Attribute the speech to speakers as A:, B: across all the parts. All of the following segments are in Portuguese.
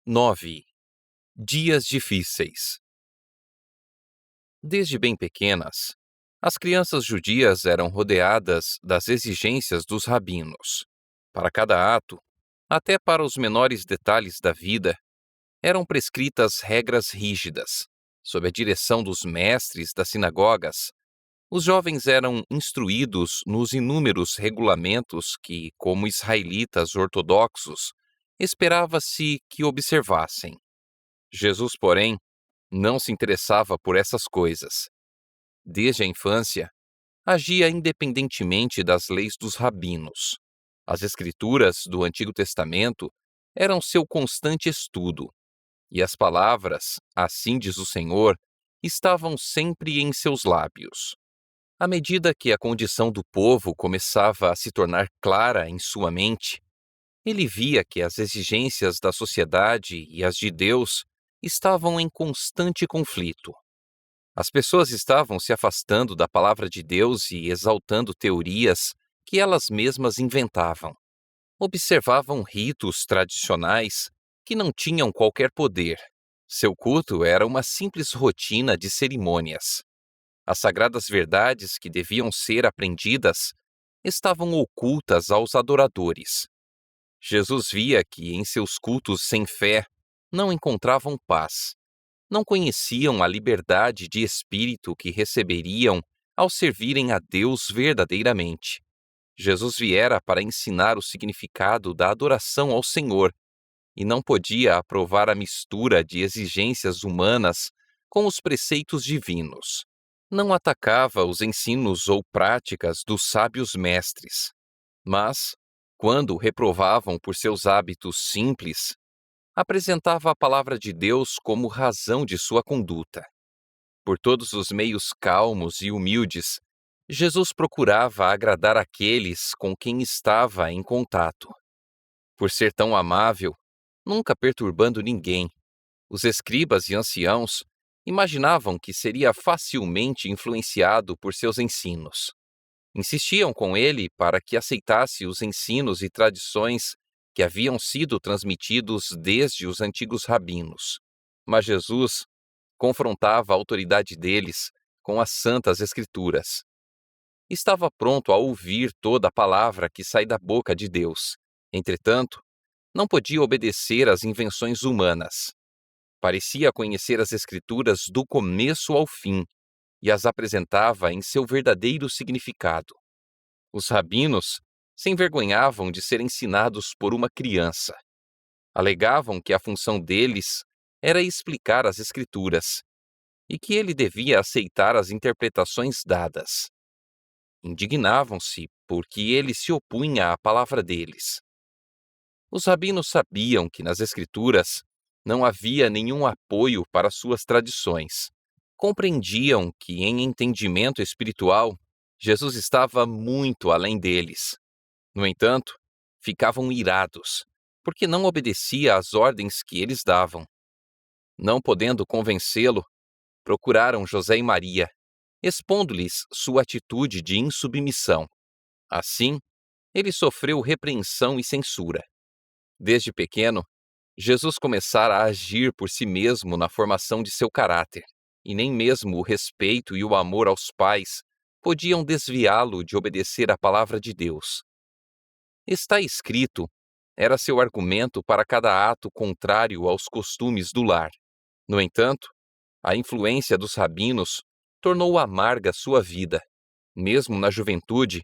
A: 9. Dias difíceis. Desde bem pequenas, as crianças judias eram rodeadas das exigências dos rabinos. Para cada ato, até para os menores detalhes da vida, eram prescritas regras rígidas. Sob a direção dos mestres das sinagogas, os jovens eram instruídos nos inúmeros regulamentos que, como israelitas ortodoxos, esperava-se que observassem. Jesus, porém, não se interessava por essas coisas. Desde a infância, agia independentemente das leis dos rabinos. As escrituras do Antigo Testamento eram seu constante estudo, e as palavras, assim diz o Senhor, estavam sempre em seus lábios. À medida que a condição do povo começava a se tornar clara em sua mente, ele via que as exigências da sociedade e as de Deus estavam em constante conflito. As pessoas estavam se afastando da palavra de Deus e exaltando teorias que elas mesmas inventavam. Observavam ritos tradicionais que não tinham qualquer poder. Seu culto era uma simples rotina de cerimônias. As sagradas verdades que deviam ser aprendidas estavam ocultas aos adoradores. Jesus via que em seus cultos sem fé não encontravam paz. Não conheciam a liberdade de espírito que receberiam ao servirem a Deus verdadeiramente. Jesus viera para ensinar o significado da adoração ao Senhor e não podia aprovar a mistura de exigências humanas com os preceitos divinos. Não atacava os ensinos ou práticas dos sábios mestres, mas, quando o reprovavam por seus hábitos simples, apresentava a palavra de Deus como razão de sua conduta. Por todos os meios calmos e humildes, Jesus procurava agradar aqueles com quem estava em contato. Por ser tão amável, nunca perturbando ninguém, os escribas e anciãos imaginavam que seria facilmente influenciado por seus ensinos. Insistiam com ele para que aceitasse os ensinos e tradições que haviam sido transmitidos desde os antigos rabinos. Mas Jesus confrontava a autoridade deles com as santas escrituras. Estava pronto a ouvir toda a palavra que sai da boca de Deus. Entretanto, não podia obedecer às invenções humanas. Parecia conhecer as escrituras do começo ao fim e as apresentava em seu verdadeiro significado. Os rabinos se envergonhavam de ser ensinados por uma criança. Alegavam que a função deles era explicar as escrituras e que ele devia aceitar as interpretações dadas. Indignavam-se porque ele se opunha à palavra deles. Os rabinos sabiam que nas escrituras não havia nenhum apoio para suas tradições. Compreendiam que, em entendimento espiritual, Jesus estava muito além deles. No entanto, ficavam irados, porque não obedecia às ordens que eles davam. Não podendo convencê-lo, procuraram José e Maria, expondo-lhes sua atitude de insubmissão. Assim, ele sofreu repreensão e censura. Desde pequeno, Jesus começara a agir por si mesmo na formação de seu caráter, e nem mesmo o respeito e o amor aos pais podiam desviá-lo de obedecer à palavra de Deus. Está escrito era seu argumento para cada ato contrário aos costumes do lar. No entanto, a influência dos rabinos tornou amarga sua vida. Mesmo na juventude,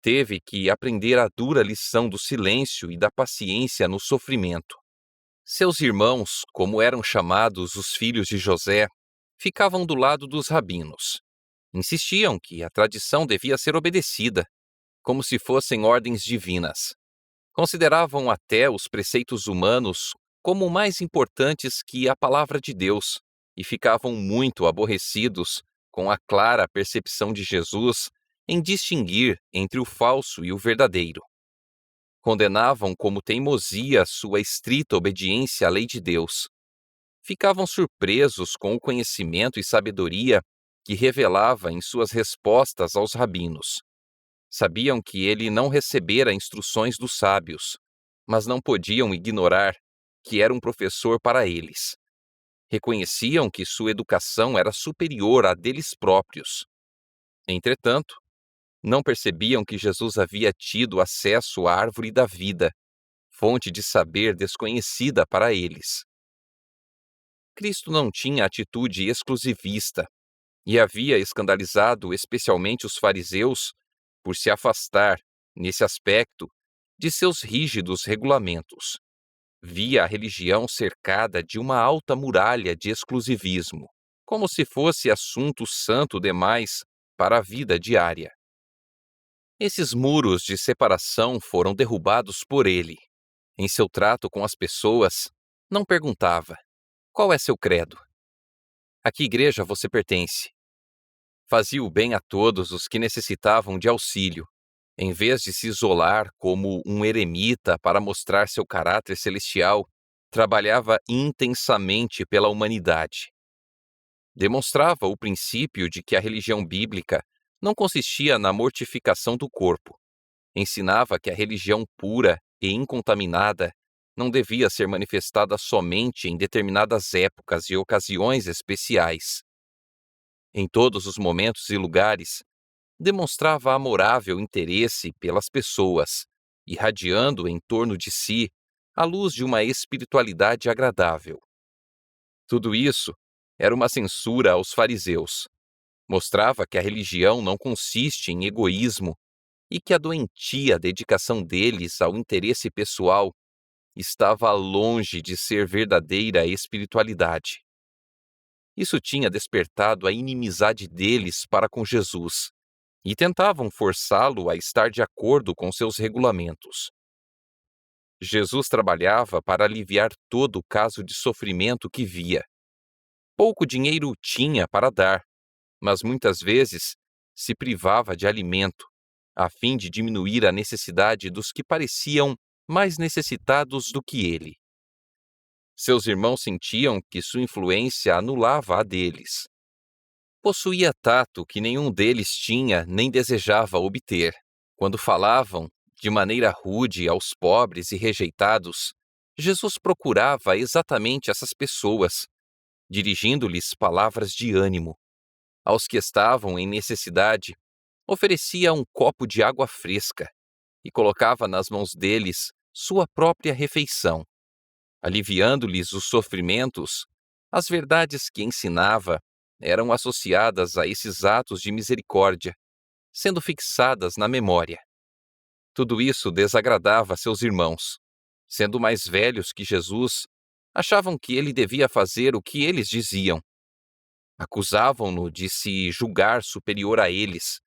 A: teve que aprender a dura lição do silêncio e da paciência no sofrimento. Seus irmãos, como eram chamados os filhos de José, ficavam do lado dos rabinos. Insistiam que a tradição devia ser obedecida, como se fossem ordens divinas. Consideravam até os preceitos humanos como mais importantes que a palavra de Deus e ficavam muito aborrecidos com a clara percepção de Jesus em distinguir entre o falso e o verdadeiro. Condenavam como teimosia sua estrita obediência à lei de Deus. Ficavam surpresos com o conhecimento e sabedoria que revelava em suas respostas aos rabinos. Sabiam que ele não recebera instruções dos sábios, mas não podiam ignorar que era um professor para eles. Reconheciam que sua educação era superior à deles próprios. Entretanto, não percebiam que Jesus havia tido acesso à árvore da vida, fonte de saber desconhecida para eles. Cristo não tinha atitude exclusivista e havia escandalizado especialmente os fariseus por se afastar, nesse aspecto, de seus rígidos regulamentos. Via a religião cercada de uma alta muralha de exclusivismo, como se fosse assunto santo demais para a vida diária. Esses muros de separação foram derrubados por ele. Em seu trato com as pessoas, não perguntava: qual é seu credo? A que igreja você pertence? Fazia o bem a todos os que necessitavam de auxílio, em vez de se isolar como um eremita para mostrar seu caráter celestial, trabalhava intensamente pela humanidade. Demonstrava o princípio de que a religião bíblica não consistia na mortificação do corpo. Ensinava que a religião pura e incontaminada não devia ser manifestada somente em determinadas épocas e ocasiões especiais. Em todos os momentos e lugares, demonstrava amorável interesse pelas pessoas, irradiando em torno de si a luz de uma espiritualidade agradável. Tudo isso era uma censura aos fariseus. Mostrava que a religião não consiste em egoísmo e que a doentia dedicação deles ao interesse pessoal estava longe de ser verdadeira espiritualidade. Isso tinha despertado a inimizade deles para com Jesus, e tentavam forçá-lo a estar de acordo com seus regulamentos. Jesus trabalhava para aliviar todo o caso de sofrimento que via. Pouco dinheiro tinha para dar, mas muitas vezes se privava de alimento, a fim de diminuir a necessidade dos que pareciam mais necessitados do que ele. Seus irmãos sentiam que sua influência anulava a deles. Possuía tato que nenhum deles tinha nem desejava obter. Quando falavam, de maneira rude, aos pobres e rejeitados, Jesus procurava exatamente essas pessoas, dirigindo-lhes palavras de ânimo. Aos que estavam em necessidade, oferecia um copo de água fresca e colocava nas mãos deles sua própria refeição. Aliviando-lhes os sofrimentos, as verdades que ensinava eram associadas a esses atos de misericórdia, sendo fixadas na memória. Tudo isso desagradava seus irmãos. Sendo mais velhos que Jesus, achavam que ele devia fazer o que eles diziam. Acusavam-no de se julgar superior a eles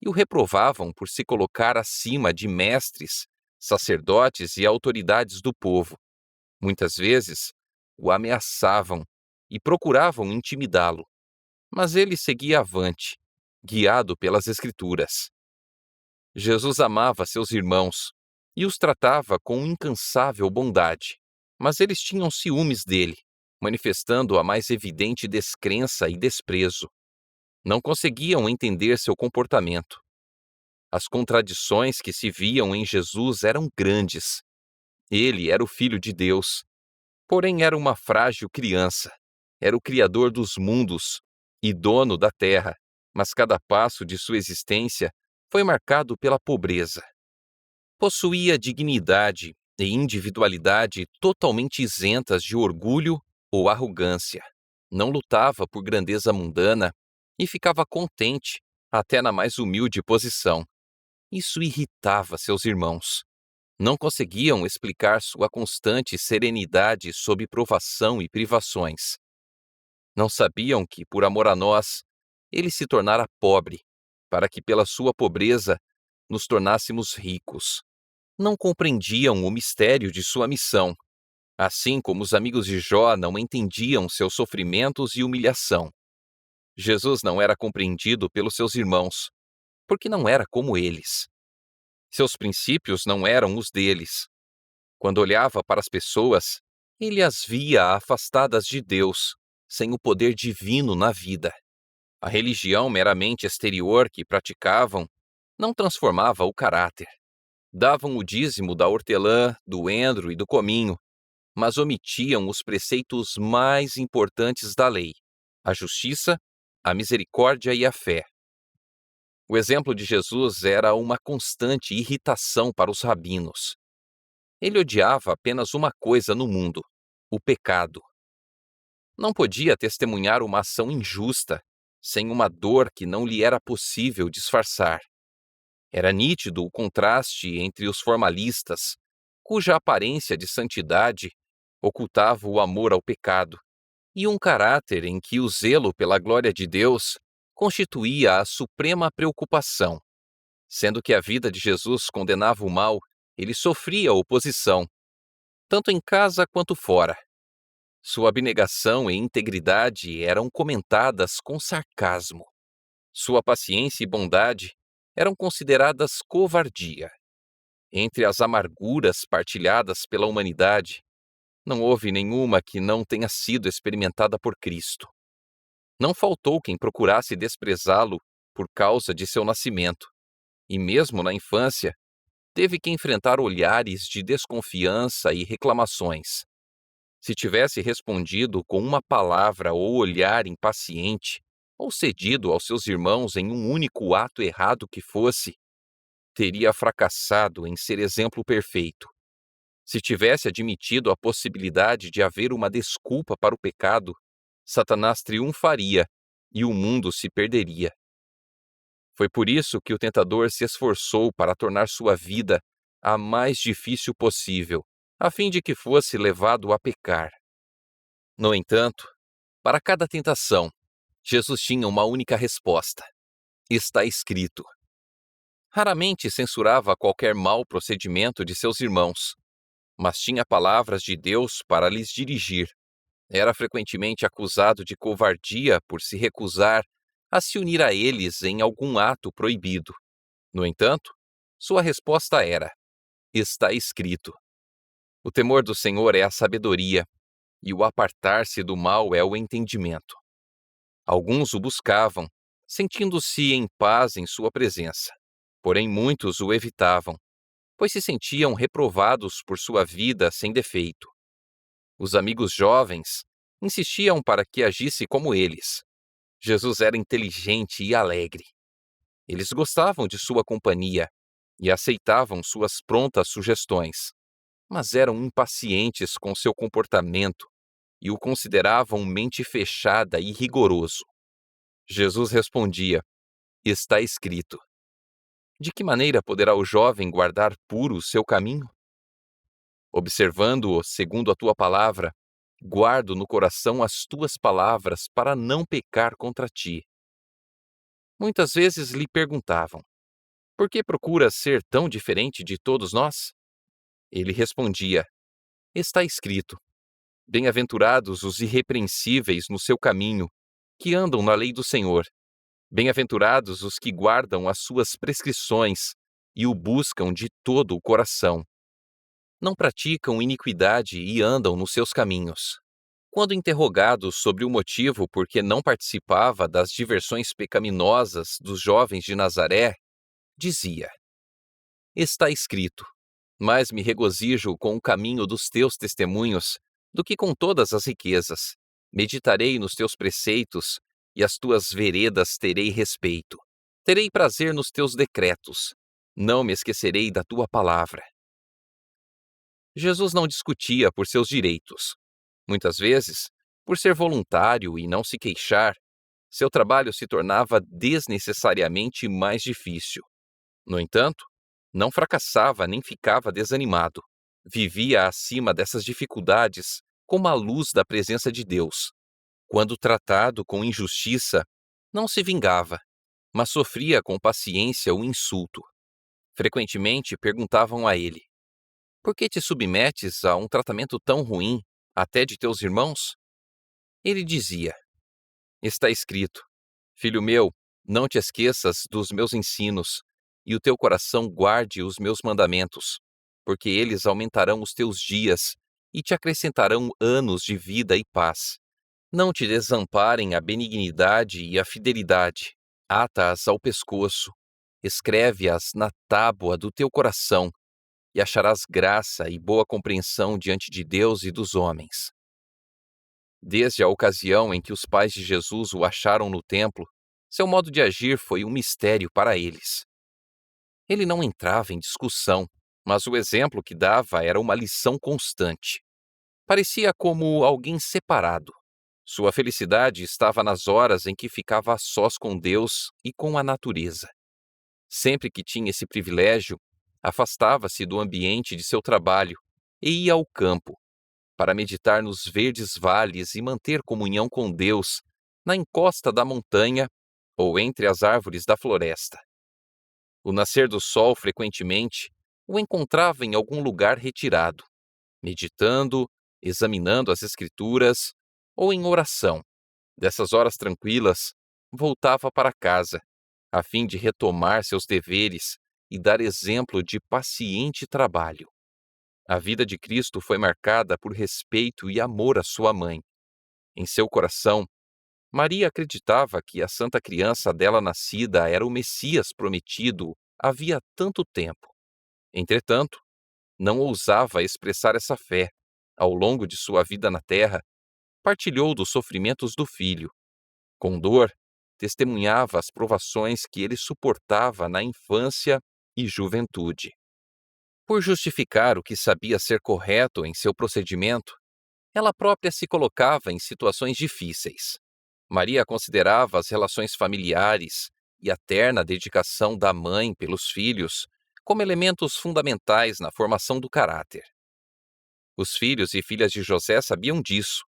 A: e o reprovavam por se colocar acima de mestres, sacerdotes e autoridades do povo. Muitas vezes, o ameaçavam e procuravam intimidá-lo, mas ele seguia avante, guiado pelas Escrituras. Jesus amava seus irmãos e os tratava com incansável bondade, mas eles tinham ciúmes dele, manifestando a mais evidente descrença e desprezo. Não conseguiam entender seu comportamento. As contradições que se viam em Jesus eram grandes. Ele era o Filho de Deus, porém era uma frágil criança. Era o Criador dos mundos e dono da terra, mas cada passo de sua existência foi marcado pela pobreza. Possuía dignidade e individualidade totalmente isentas de orgulho ou arrogância. Não lutava por grandeza mundana e ficava contente até na mais humilde posição. Isso irritava seus irmãos. Não conseguiam explicar sua constante serenidade sob provação e privações. Não sabiam que, por amor a nós, ele se tornara pobre, para que pela sua pobreza nos tornássemos ricos. Não compreendiam o mistério de sua missão, assim como os amigos de Jó não entendiam seus sofrimentos e humilhação. Jesus não era compreendido pelos seus irmãos, porque não era como eles. Seus princípios não eram os deles. Quando olhava para as pessoas, ele as via afastadas de Deus, sem o poder divino na vida. A religião meramente exterior que praticavam não transformava o caráter. Davam o dízimo da hortelã, do endro e do cominho, mas omitiam os preceitos mais importantes da lei: a justiça, a misericórdia e a fé. O exemplo de Jesus era uma constante irritação para os rabinos. Ele odiava apenas uma coisa no mundo: o pecado. Não podia testemunhar uma ação injusta sem uma dor que não lhe era possível disfarçar. Era nítido o contraste entre os formalistas, cuja aparência de santidade ocultava o amor ao pecado, e um caráter em que o zelo pela glória de Deus constituía a suprema preocupação. Sendo que a vida de Jesus condenava o mal, ele sofria oposição, tanto em casa quanto fora. Sua abnegação e integridade eram comentadas com sarcasmo. Sua paciência e bondade eram consideradas covardia. Entre as amarguras partilhadas pela humanidade, não houve nenhuma que não tenha sido experimentada por Cristo. Não faltou quem procurasse desprezá-lo por causa de seu nascimento, e mesmo na infância, teve que enfrentar olhares de desconfiança e reclamações. Se tivesse respondido com uma palavra ou olhar impaciente, ou cedido aos seus irmãos em um único ato errado que fosse, teria fracassado em ser exemplo perfeito. Se tivesse admitido a possibilidade de haver uma desculpa para o pecado, Satanás triunfaria e o mundo se perderia. Foi por isso que o tentador se esforçou para tornar sua vida a mais difícil possível, a fim de que fosse levado a pecar. No entanto, para cada tentação, Jesus tinha uma única resposta: está escrito. Raramente censurava qualquer mau procedimento de seus irmãos, mas tinha palavras de Deus para lhes dirigir. Era frequentemente acusado de covardia por se recusar a se unir a eles em algum ato proibido. No entanto, sua resposta era: está escrito. O temor do Senhor é a sabedoria, e o apartar-se do mal é o entendimento. Alguns o buscavam, sentindo-se em paz em sua presença. Porém, muitos o evitavam, pois se sentiam reprovados por sua vida sem defeito. Os amigos jovens insistiam para que agisse como eles. Jesus era inteligente e alegre. Eles gostavam de sua companhia e aceitavam suas prontas sugestões, mas eram impacientes com seu comportamento e o consideravam mente fechada e rigoroso. Jesus respondia: está escrito. De que maneira poderá o jovem guardar puro o seu caminho? Observando-o segundo a tua palavra, guardo no coração as tuas palavras para não pecar contra ti. Muitas vezes lhe perguntavam: por que procuras ser tão diferente de todos nós? Ele respondia: está escrito. Bem-aventurados os irrepreensíveis no seu caminho, que andam na lei do Senhor. Bem-aventurados os que guardam as suas prescrições e o buscam de todo o coração. Não praticam iniquidade e andam nos seus caminhos. Quando interrogado sobre o motivo por que não participava das diversões pecaminosas dos jovens de Nazaré, dizia: está escrito, mais me regozijo com o caminho dos teus testemunhos do que com todas as riquezas. Meditarei nos teus preceitos e as tuas veredas terei respeito. Terei prazer nos teus decretos. Não me esquecerei da tua palavra. Jesus não discutia por seus direitos. Muitas vezes, por ser voluntário e não se queixar, seu trabalho se tornava desnecessariamente mais difícil. No entanto, não fracassava nem ficava desanimado. Vivia acima dessas dificuldades como a luz da presença de Deus. Quando tratado com injustiça, não se vingava, mas sofria com paciência o insulto. Frequentemente perguntavam a ele: por que te submetes a um tratamento tão ruim, até de teus irmãos? Ele dizia: está escrito, filho meu, não te esqueças dos meus ensinos, e o teu coração guarde os meus mandamentos, porque eles aumentarão os teus dias e te acrescentarão anos de vida e paz. Não te desamparem a benignidade e a fidelidade. Ata-as ao pescoço, escreve-as na tábua do teu coração, e acharás graça e boa compreensão diante de Deus e dos homens. Desde a ocasião em que os pais de Jesus o acharam no templo, seu modo de agir foi um mistério para eles. Ele não entrava em discussão, mas o exemplo que dava era uma lição constante. Parecia como alguém separado. Sua felicidade estava nas horas em que ficava a sós com Deus e com a natureza. Sempre que tinha esse privilégio, afastava-se do ambiente de seu trabalho e ia ao campo, para meditar nos verdes vales e manter comunhão com Deus na encosta da montanha ou entre as árvores da floresta. O nascer do sol frequentemente o encontrava em algum lugar retirado, meditando, examinando as Escrituras ou em oração. Dessas horas tranquilas, voltava para casa, a fim de retomar seus deveres e dar exemplo de paciente trabalho. A vida de Cristo foi marcada por respeito e amor à sua mãe. Em seu coração, Maria acreditava que a santa criança dela nascida era o Messias prometido havia tanto tempo. Entretanto, não ousava expressar essa fé. Ao longo de sua vida na terra, partilhou dos sofrimentos do filho. Com dor, testemunhava as provações que ele suportava na infância e juventude. Por justificar o que sabia ser correto em seu procedimento, ela própria se colocava em situações difíceis. Maria considerava as relações familiares e a terna dedicação da mãe pelos filhos como elementos fundamentais na formação do caráter. Os filhos e filhas de José sabiam disso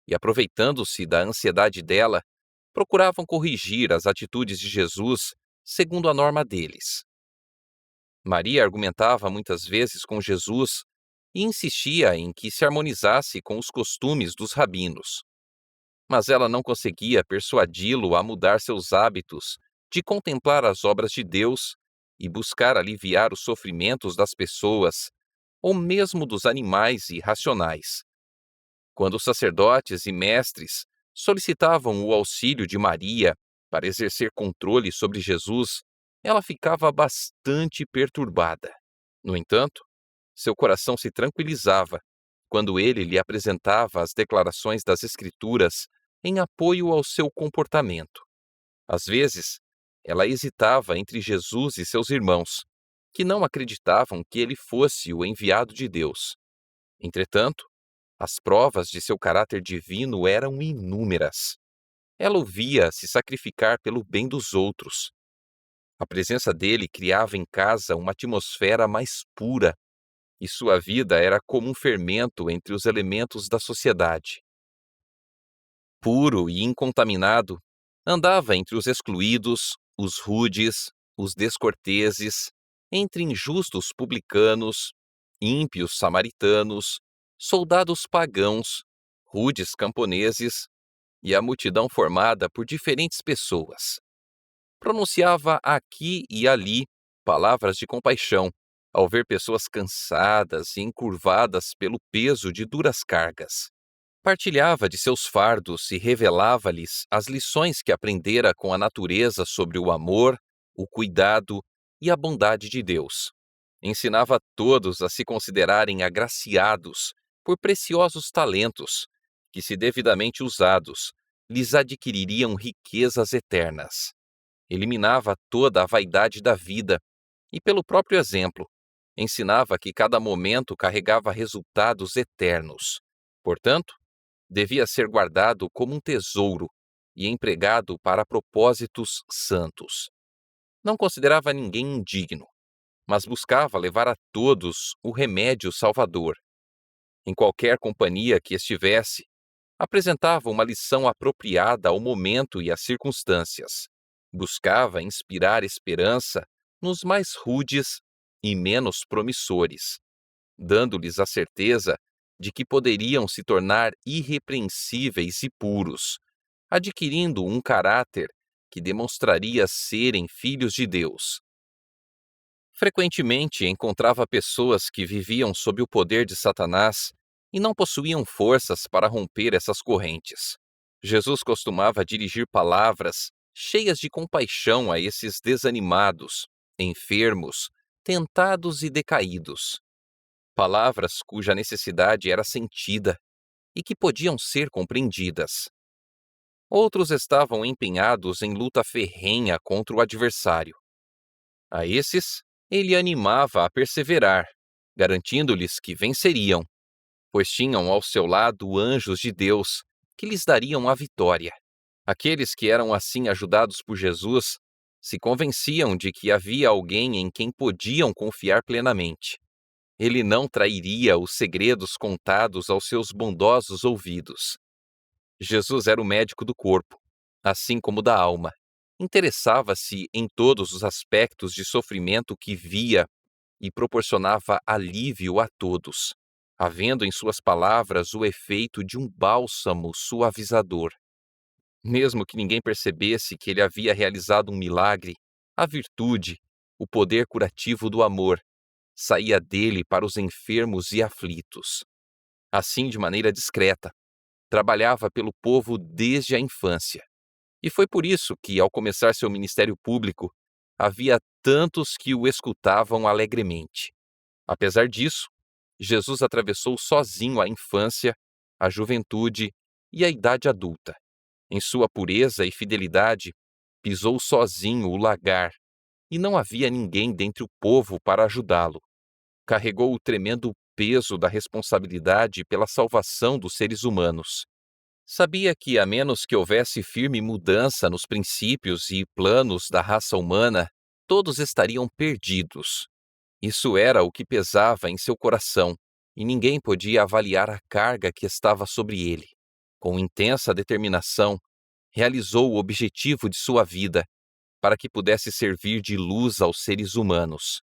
A: e, aproveitando-se da ansiedade dela, procuravam corrigir as atitudes de Jesus segundo a norma deles. Maria argumentava muitas vezes com Jesus e insistia em que se harmonizasse com os costumes dos rabinos. Mas ela não conseguia persuadi-lo a mudar seus hábitos de contemplar as obras de Deus e buscar aliviar os sofrimentos das pessoas, ou mesmo dos animais irracionais. Quando os sacerdotes e mestres solicitavam o auxílio de Maria para exercer controle sobre Jesus, ela ficava bastante perturbada. No entanto, seu coração se tranquilizava quando ele lhe apresentava as declarações das Escrituras em apoio ao seu comportamento. Às vezes, ela hesitava entre Jesus e seus irmãos, que não acreditavam que ele fosse o enviado de Deus. Entretanto, as provas de seu caráter divino eram inúmeras. Ela o via se sacrificar pelo bem dos outros. A presença dele criava em casa uma atmosfera mais pura, e sua vida era como um fermento entre os elementos da sociedade. Puro e incontaminado, andava entre os excluídos, os rudes, os descorteses, entre injustos publicanos, ímpios samaritanos, soldados pagãos, rudes camponeses e a multidão formada por diferentes pessoas. Pronunciava aqui e ali palavras de compaixão, ao ver pessoas cansadas e encurvadas pelo peso de duras cargas. Partilhava de seus fardos e revelava-lhes as lições que aprendera com a natureza sobre o amor, o cuidado e a bondade de Deus. Ensinava a todos a se considerarem agraciados por preciosos talentos, que, se devidamente usados, lhes adquiririam riquezas eternas. Eliminava toda a vaidade da vida e, pelo próprio exemplo, ensinava que cada momento carregava resultados eternos. Portanto, devia ser guardado como um tesouro e empregado para propósitos santos. Não considerava ninguém indigno, mas buscava levar a todos o remédio salvador. Em qualquer companhia que estivesse, apresentava uma lição apropriada ao momento e às circunstâncias. Buscava inspirar esperança nos mais rudes e menos promissores, dando-lhes a certeza de que poderiam se tornar irrepreensíveis e puros, adquirindo um caráter que demonstraria serem filhos de Deus. Frequentemente encontrava pessoas que viviam sob o poder de Satanás e não possuíam forças para romper essas correntes. Jesus costumava dirigir palavras cheias de compaixão a esses desanimados, enfermos, tentados e decaídos. palavras cuja necessidade era sentida e que podiam ser compreendidas. Outros estavam empenhados em luta ferrenha contra o adversário. A esses, ele animava a perseverar, garantindo-lhes que venceriam, pois tinham ao seu lado anjos de Deus que lhes dariam a vitória. Aqueles que eram assim ajudados por Jesus se convenciam de que havia alguém em quem podiam confiar plenamente. Ele não trairia os segredos contados aos seus bondosos ouvidos. Jesus era o médico do corpo, assim como da alma. Interessava-se em todos os aspectos de sofrimento que via e proporcionava alívio a todos, havendo em suas palavras o efeito de um bálsamo suavizador. Mesmo que ninguém percebesse que ele havia realizado um milagre, a virtude, o poder curativo do amor, saía dele para os enfermos e aflitos. Assim, de maneira discreta, trabalhava pelo povo desde a infância. E foi por isso que, ao começar seu ministério público, havia tantos que o escutavam alegremente. Apesar disso, Jesus atravessou sozinho a infância, a juventude e a idade adulta. Em sua pureza e fidelidade, pisou sozinho o lagar, e não havia ninguém dentre o povo para ajudá-lo. Carregou o tremendo peso da responsabilidade pela salvação dos seres humanos. Sabia que, a menos que houvesse firme mudança nos princípios e planos da raça humana, todos estariam perdidos. Isso era o que pesava em seu coração, e ninguém podia avaliar a carga que estava sobre ele. Com intensa determinação, realizou o objetivo de sua vida, para que pudesse servir de luz aos seres humanos.